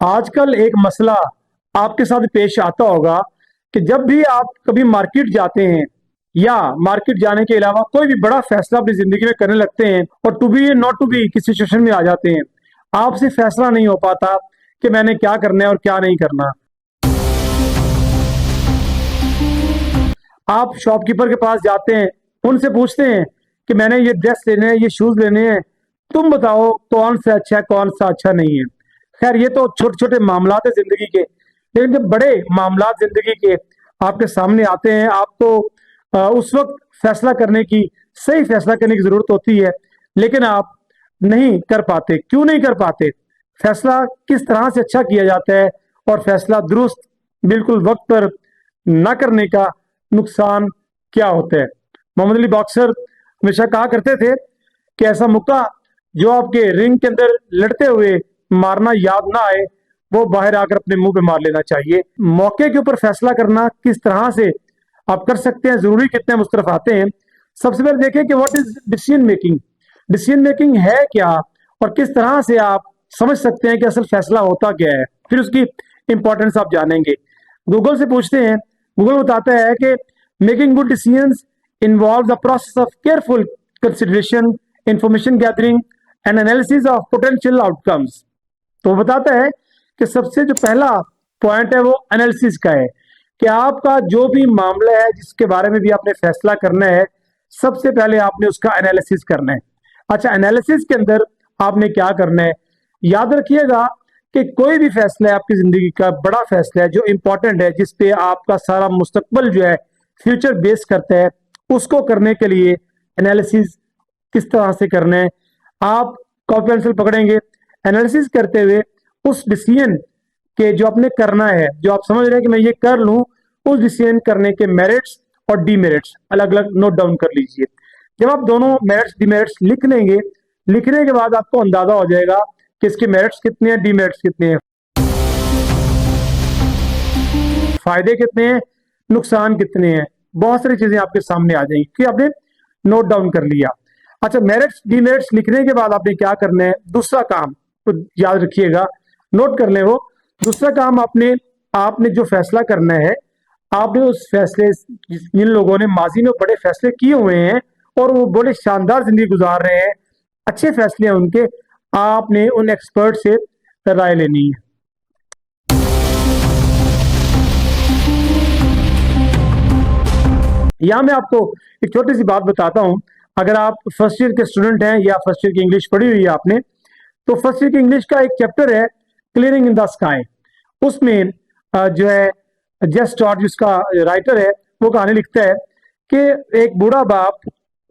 آج کل ایک مسئلہ آپ کے ساتھ پیش آتا ہوگا کہ جب بھی آپ کبھی مارکیٹ جاتے ہیں یا مارکیٹ جانے کے علاوہ کوئی بھی بڑا فیصلہ اپنی زندگی میں کرنے لگتے ہیں اور to be not to be کی سچویشن میں آ جاتے ہیں، آپ سے فیصلہ نہیں ہو پاتا کہ میں نے کیا کرنا ہے اور کیا نہیں کرنا۔ آپ شاپ کیپر کے پاس جاتے ہیں، ان سے پوچھتے ہیں کہ میں نے یہ ڈریس لینے ہیں، یہ شوز لینے ہیں، تم بتاؤ کون سا اچھا ہے کون سا اچھا نہیں ہے۔ خیر یہ تو چھوٹے چھوٹے معاملات ہیں زندگی کے، لیکن جب بڑے معاملات زندگی کے آپ کے سامنے آتے ہیں، آپ کو اس وقت فیصلہ کرنے کی، صحیح فیصلہ کرنے کی ضرورت ہوتی ہے، لیکن آپ نہیں کر پاتے۔ کیوں نہیں کر پاتے؟ فیصلہ کس طرح سے اچھا کیا جاتا ہے اور فیصلہ درست بالکل وقت پر نہ کرنے کا نقصان کیا ہوتا ہے؟ محمد علی باکسر ہمیشہ کہا کرتے تھے کہ ایسا مکہ جو آپ کے رنگ کے اندر لڑتے ہوئے مارنا یاد نہ آئے، وہ باہر آ کر اپنے منہ پہ مار لینا چاہیے۔ موقع کے اوپر فیصلہ کرنا کس طرح سے آپ کر سکتے ہیں، ضروری کتنے مسترف آتے ہیں۔ سب سے پہلے دیکھیں کہ what is decision making, decision making ہے کیا اور کس طرح سے آپ سمجھ سکتے ہیں کہ اصل فیصلہ ہوتا کیا ہے، پھر اس کی امپورٹنس آپ جانیں گے۔ گوگل سے پوچھتے ہیں، گوگل بتاتا ہے کہ making good decisions involves the process of careful consideration, information gathering and analysis of potential outcomes۔ تو وہ بتاتا ہے کہ سب سے جو پہلا پوائنٹ ہے وہ انالیسس کا ہے، کہ آپ کا جو بھی معاملہ ہے جس کے بارے میں بھی آپ نے فیصلہ کرنا ہے، سب سے پہلے آپ نے اس کا انالیسس کرنا ہے۔ اچھا، انالیسس کے اندر آپ نے کیا کرنا ہے؟ یاد رکھیے گا کہ کوئی بھی فیصلہ ہے آپ کی زندگی کا، بڑا فیصلہ ہے جو امپورٹنٹ ہے، جس پہ آپ کا سارا مستقبل جو ہے فیوچر بیس کرتا ہے، اس کو کرنے کے لیے انالیسس کس طرح سے کرنا ہے؟ آپ کاپی پینسل پکڑیں گے، انالیسس کرتے ہوئے اس ڈیسیژن کے جو آپ نے کرنا ہے، جو آپ سمجھ رہے ہیں کہ میں یہ کر لوں، اس ڈیسیژن کرنے کے میرٹس اور ڈی میرٹس الگ الگ نوٹ ڈاؤن کر لیجئے۔ جب آپ دونوں میرٹس ڈی میرٹس لکھ لیں گے، لکھنے کے بعد آپ کو اندازہ ہو جائے گا کہ اس کے میرٹس کتنے ہیں، ڈی میرٹس کتنے ہیں، فائدے کتنے ہیں، نقصان کتنے ہیں، بہت ساری چیزیں آپ کے سامنے آ جائیں گی کہ آپ نے نوٹ ڈاؤن کر لیا۔ اچھا، میرٹس ڈی میرٹس لکھنے کے بعد آپ نے کیا کرنا ہے؟ دوسرا کام تو یاد رکھیے گا، نوٹ کر لیں وہ دوسرا کام، آپ نے جو فیصلہ کرنا ہے، آپ نے اس فیصلے، جن لوگوں نے ماضی میں بڑے فیصلے کیے ہوئے ہیں اور وہ بڑے شاندار زندگی گزار رہے ہیں، اچھے فیصلے ہیں ان کے، آپ نے ان ایکسپرٹ سے رائے لینی ہے۔ یہاں میں آپ کو ایک چھوٹی سی بات بتاتا ہوں۔ اگر آپ فرسٹ ایئر کے اسٹوڈنٹ ہیں یا فرسٹ ایئر کی انگلش پڑھی ہوئی ہے آپ نے، تو فرسٹ ایئر کی انگلش کا ایک چیپٹر ہے کلیئرنگ ان دا اسکائی۔ اس میں جو ہے جیس ٹاٹ جس کا رائٹر ہے، وہ کہانی لکھتا ہے کہ ایک بوڑھا باپ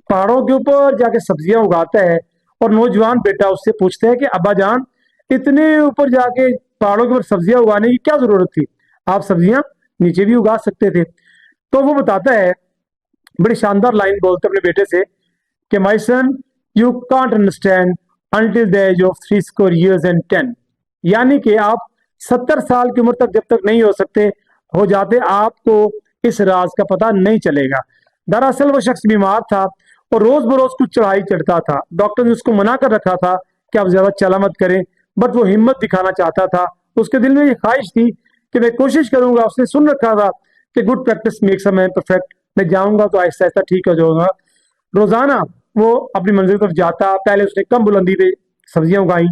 پہاڑوں کے اوپر جا کے سبزیاں اگاتا ہے اور نوجوان بیٹا اس سے پوچھتا ہے کہ ابا جان، اتنے اوپر جا کے پہاڑوں کے اوپر سبزیاں اگانے کی کیا ضرورت تھی؟ آپ سبزیاں نیچے بھی اگا سکتے تھے۔ تو وہ بتاتا ہے، بڑی شاندار لائن بولتے اپنے بیٹے سے کہ my son you can't understand until the age of 70 years and 10، یعنی کہ آپ 70 سال کی عمر تک جب تک نہیں ہو جاتے، آپ کو اس راز کا پتہ نہیں چلے گا۔ دراصل وہ شخص بیمار تھا اور روز بروز کچھ چڑھائی چڑھتا تھا۔ ڈاکٹر نے اس کو منع کر رکھا تھا کہ آپ زیادہ چلا مت کریں، بٹ وہ ہمت دکھانا چاہتا تھا۔ اس کے دل میں یہ خواہش تھی کہ میں کوشش کروں گا۔ اس نے سن رکھا تھا کہ good practice makes a man perfect, میں جاؤں گا تو آہستہ آہستہ ٹھیک ہو جاؤں گا۔ روزانہ وہ اپنی منزل طرف جاتا، پہلے اس نے کم بلندی پہ سبزیاں اگائیں،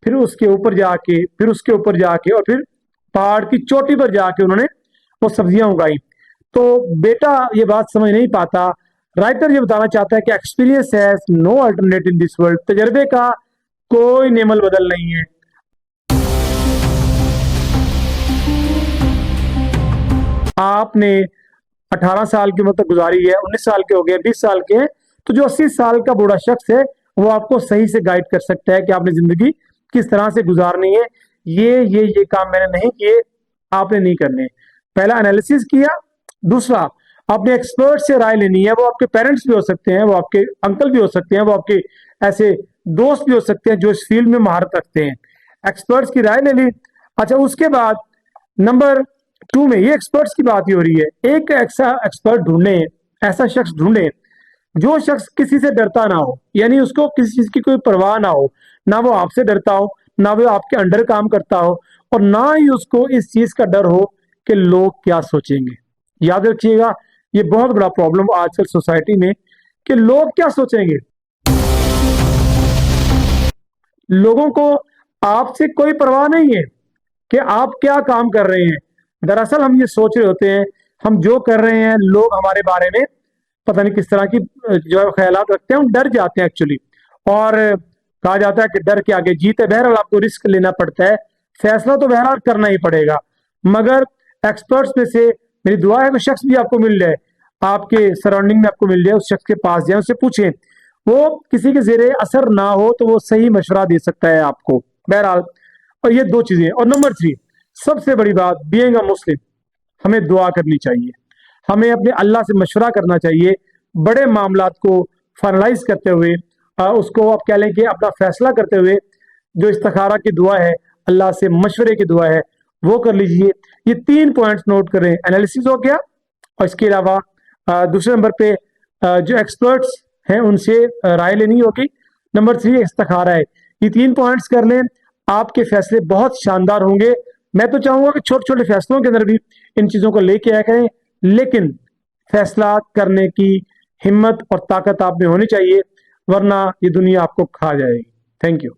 پھر اس کے اوپر جا کے، پھر اس کے اوپر جا کے، اور پھر پہاڑ کی چوٹی پر جا کے انہوں نے وہ سبزیاں اگائیں۔ تو بیٹا یہ بات سمجھ نہیں پاتا۔ رائٹر یہ بتانا چاہتا ہے کہ experience has no alternate in this world, تجربے کا کوئی نعم البدل نہیں ہے۔ آپ نے 18 سال کی عمر تک گزاری ہے، 19 سال کے ہو گئے، 20 سال کے ہیں، تو جو 80 سال کا بوڑھا شخص ہے وہ آپ کو صحیح سے گائیڈ کر سکتا ہے کہ آپ نے زندگی کس طرح سے گزارنی ہے۔ یہ کام میں نے نہیں کیے، آپ نے نہیں کرنے۔ پہلا انالیسس کیا، دوسرا آپ نے ایکسپرٹ سے رائے لینی ہے۔ وہ آپ کے پیرنٹس بھی ہو سکتے ہیں، وہ آپ کے انکل بھی ہو سکتے ہیں، وہ آپ کے ایسے دوست بھی ہو سکتے ہیں جو اس فیلڈ میں مہارت رکھتے ہیں۔ ایکسپرٹس کی رائے لے لی۔ اچھا، اس کے بعد نمبر 2 میں، یہ ایکسپرٹس کی بات ہی ہو رہی ہے، ایک ایسا ایکسپرٹ ڈھونڈیں، ایسا شخص ڈھونڈیں جو شخص کسی سے ڈرتا نہ ہو، یعنی اس کو کسی چیز کی کوئی پرواہ نہ ہو، نہ وہ آپ سے ڈرتا ہو، نہ وہ آپ کے انڈر کام کرتا ہو، اور نہ ہی اس کو اس چیز کا ڈر ہو کہ لوگ کیا سوچیں گے. یاد رکھیے گا یہ بہت بڑا پرابلم آج کل سوسائٹی میں کہ لوگ کیا سوچیں گے. لوگوں کو آپ سے کوئی پرواہ نہیں ہے کہ آپ کیا کام کر رہے ہیں. دراصل ہم یہ سوچ رہے ہوتے ہیں ہم جو کر رہے ہیں لوگ ہمارے بارے میں پتہ نہیں کس طرح کی جو ہے خیالات رکھتے ہیں. ہم ڈر جاتے ہیں ایکچولی, اور کہا جاتا ہے کہ ڈر کے آگے جیت ہے. بہرحال آپ کو رسک لینا پڑتا ہے, فیصلہ تو بہرحال کرنا ہی پڑے گا, مگر ایکسپرٹس میں سے میری دعا ہے کہ شخص بھی آپ کو مل جائے, آپ کے سراؤنڈنگ میں آپ کو مل جائے, اس شخص کے پاس جائیں, اس سے پوچھیں, وہ کسی کے زیر اثر نہ ہو تو وہ صحیح مشورہ دے سکتا ہے آپ کو. بہرحال اور یہ دو چیزیں. اور نمبر 3 سب سے بڑی بات, بینگ اے مسلم, ہمیں دعا کرنی چاہیے, ہمیں اپنے اللہ سے مشورہ کرنا چاہیے بڑے معاملات کو فائنلائز کرتے ہوئے, اس کو آپ کہہ لیں کہ اپنا فیصلہ کرتے ہوئے جو استخارہ کی دعا ہے, اللہ سے مشورے کی دعا ہے, وہ کر لیجئے. یہ 3 پوائنٹس نوٹ کریں. انالیسس ہو گیا, اور اس کے علاوہ دوسرے نمبر پہ جو ایکسپرٹس ہیں ان سے رائے لینی ہوگی. نمبر 3 استخارہ ہے. یہ 3 پوائنٹس کر لیں, آپ کے فیصلے بہت شاندار ہوں گے. میں تو چاہوں گا کہ چھوٹے چھوٹے فیصلوں کے اندر بھی ان چیزوں کو لے کے آیا کریں, لیکن فیصلہ کرنے کی ہمت اور طاقت آپ میں ہونی چاہیے, ورنہ یہ دنیا آپ کو کھا جائے گی. Thank you.